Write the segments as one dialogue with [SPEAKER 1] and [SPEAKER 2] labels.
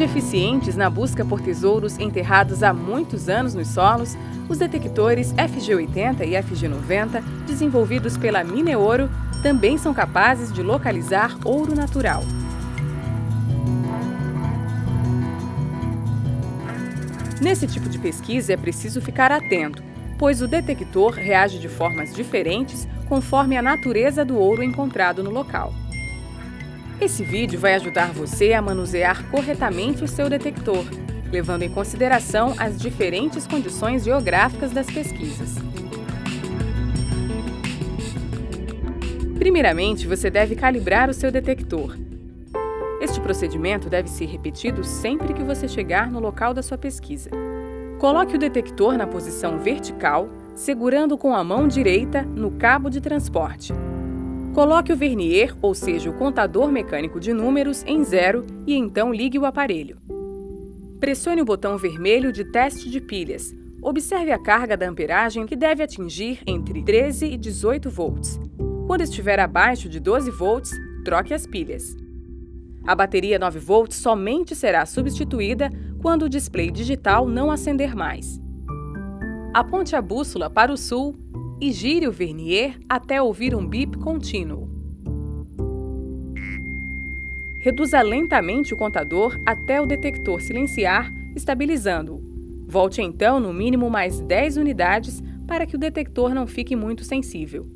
[SPEAKER 1] eficientes na busca por tesouros enterrados há muitos anos nos solos, os detectores FG80 e FG90, desenvolvidos pela Mineouro, também são capazes de localizar ouro natural. Nesse tipo de pesquisa é preciso ficar atento, pois o detector reage de formas diferentes conforme a natureza do ouro encontrado no local. Esse vídeo vai ajudar você a manusear corretamente o seu detector, levando em consideração as diferentes condições geográficas das pesquisas. Primeiramente, você deve calibrar o seu detector. Este procedimento deve ser repetido sempre que você chegar no local da sua pesquisa. Coloque o detector na posição vertical, segurando com a mão direita no cabo de transporte. Coloque o vernier, ou seja, o contador mecânico de números, em 0 e então ligue o aparelho. Pressione o botão vermelho de teste de pilhas. Observe a carga da amperagem, que deve atingir entre 13 e 18 volts. Quando estiver abaixo de 12 volts, troque as pilhas. A bateria 9 volts somente será substituída quando o display digital não acender mais. Aponte a bússola para o sul e gire o vernier até ouvir um bip contínuo. Reduza lentamente o contador até o detector silenciar, estabilizando-o. Volte então no mínimo mais 10 unidades para que o detector não fique muito sensível.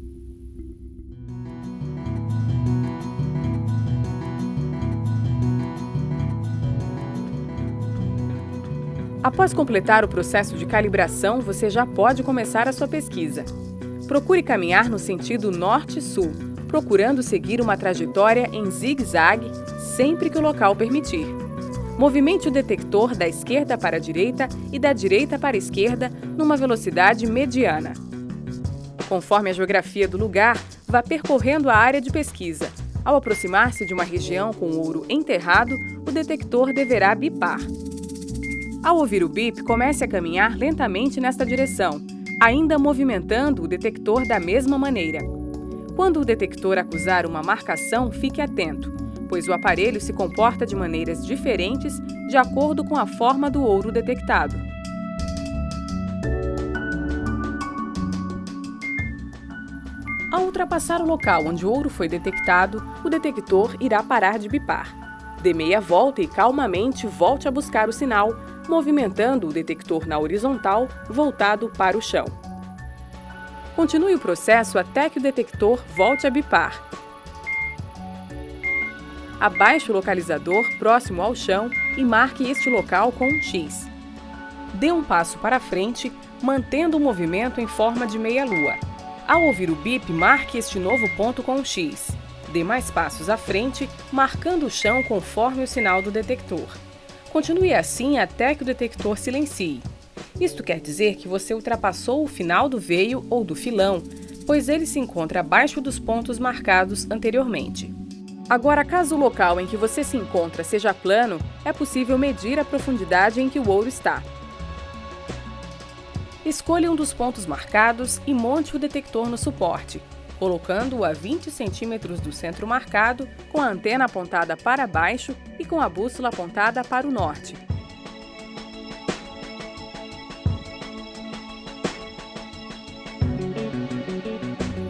[SPEAKER 1] Após completar o processo de calibração, você já pode começar a sua pesquisa. Procure caminhar no sentido norte-sul, procurando seguir uma trajetória em zigue-zague sempre que o local permitir. Movimente o detector da esquerda para a direita e da direita para a esquerda numa velocidade mediana. Conforme a geografia do lugar, vá percorrendo a área de pesquisa. Ao aproximar-se de uma região com ouro enterrado, o detector deverá bipar. Ao ouvir o bip, comece a caminhar lentamente nesta direção, ainda movimentando o detector da mesma maneira. Quando o detector acusar uma marcação, fique atento, pois o aparelho se comporta de maneiras diferentes de acordo com a forma do ouro detectado. Ao ultrapassar o local onde o ouro foi detectado, o detector irá parar de bipar. Dê meia volta e calmamente volte a buscar o sinal, movimentando o detector na horizontal, voltado para o chão. Continue o processo até que o detector volte a bipar. Abaixe o localizador próximo ao chão e marque este local com um X. Dê um passo para frente, mantendo o movimento em forma de meia-lua. Ao ouvir o bip, marque este novo ponto com um X. Dê mais passos à frente, marcando o chão conforme o sinal do detector. Continue assim até que o detector silencie. Isto quer dizer que você ultrapassou o final do veio ou do filão, pois ele se encontra abaixo dos pontos marcados anteriormente. Agora, caso o local em que você se encontra seja plano, é possível medir a profundidade em que o ouro está. Escolha um dos pontos marcados e monte o detector no suporte, colocando-o a 20 centímetros do centro marcado, com a antena apontada para baixo e com a bússola apontada para o norte.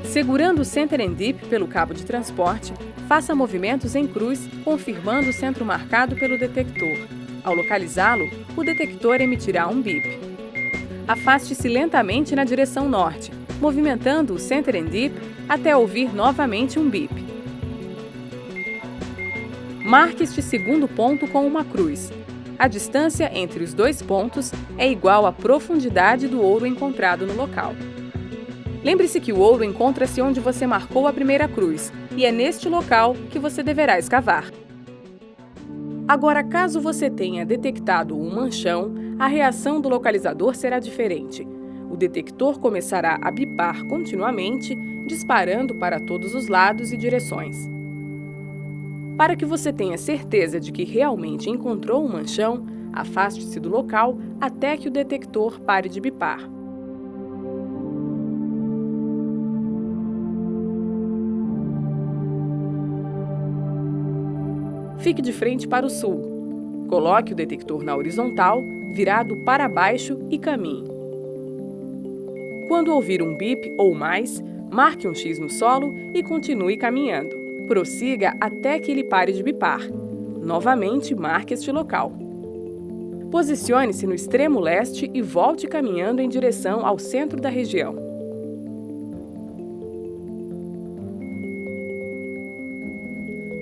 [SPEAKER 1] Segurando o Center and Dip pelo cabo de transporte, faça movimentos em cruz, confirmando o centro marcado pelo detector. Ao localizá-lo, o detector emitirá um bip. Afaste-se lentamente na direção norte, movimentando o Center and Dip até ouvir novamente um bip. Marque este segundo ponto com uma cruz. A distância entre os dois pontos é igual à profundidade do ouro encontrado no local. Lembre-se que o ouro encontra-se onde você marcou a primeira cruz, e é neste local que você deverá escavar. Agora, caso você tenha detectado um manchão, a reação do localizador será diferente. O detector começará a bipar continuamente, disparando para todos os lados e direções. Para que você tenha certeza de que realmente encontrou um manchão, afaste-se do local até que o detector pare de bipar. Fique de frente para o sul. Coloque o detector na horizontal, virado para baixo e caminhe. Quando ouvir um bip ou mais, marque um X no solo e continue caminhando. Prossiga até que ele pare de bipar. Novamente, marque este local. Posicione-se no extremo leste e volte caminhando em direção ao centro da região.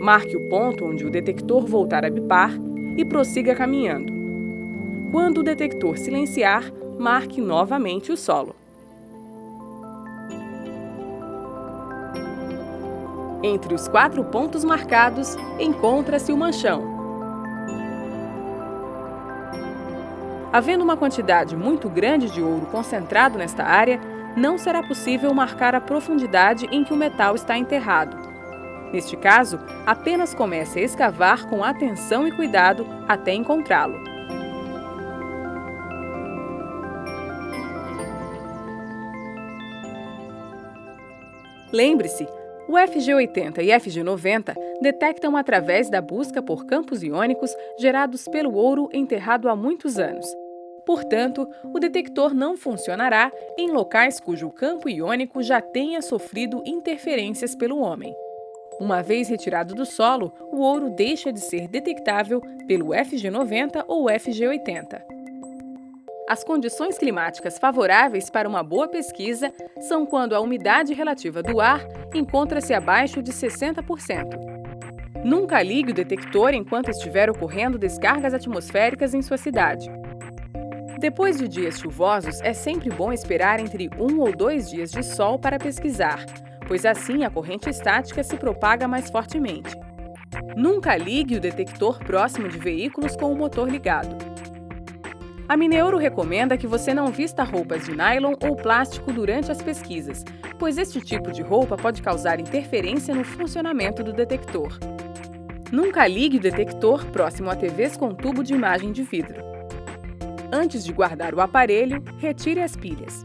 [SPEAKER 1] Marque o ponto onde o detector voltar a bipar e prossiga caminhando. Quando o detector silenciar, marque novamente o solo. Entre os 4 pontos marcados, encontra-se o manchão. Havendo uma quantidade muito grande de ouro concentrado nesta área, não será possível marcar a profundidade em que o metal está enterrado. Neste caso, apenas comece a escavar com atenção e cuidado até encontrá-lo. Lembre-se, o FG80 e FG90 detectam através da busca por campos iônicos gerados pelo ouro enterrado há muitos anos. Portanto, o detector não funcionará em locais cujo campo iônico já tenha sofrido interferências pelo homem. Uma vez retirado do solo, o ouro deixa de ser detectável pelo FG90 ou FG80. As condições climáticas favoráveis para uma boa pesquisa são quando a umidade relativa do ar encontra-se abaixo de 60%. Nunca ligue o detector enquanto estiver ocorrendo descargas atmosféricas em sua cidade. Depois de dias chuvosos, é sempre bom esperar entre 1 ou 2 dias de sol para pesquisar, pois assim a corrente estática se propaga mais fortemente. Nunca ligue o detector próximo de veículos com o motor ligado. A Mineouro recomenda que você não vista roupas de nylon ou plástico durante as pesquisas, pois este tipo de roupa pode causar interferência no funcionamento do detector. Nunca ligue o detector próximo a TVs com tubo de imagem de vidro. Antes de guardar o aparelho, retire as pilhas.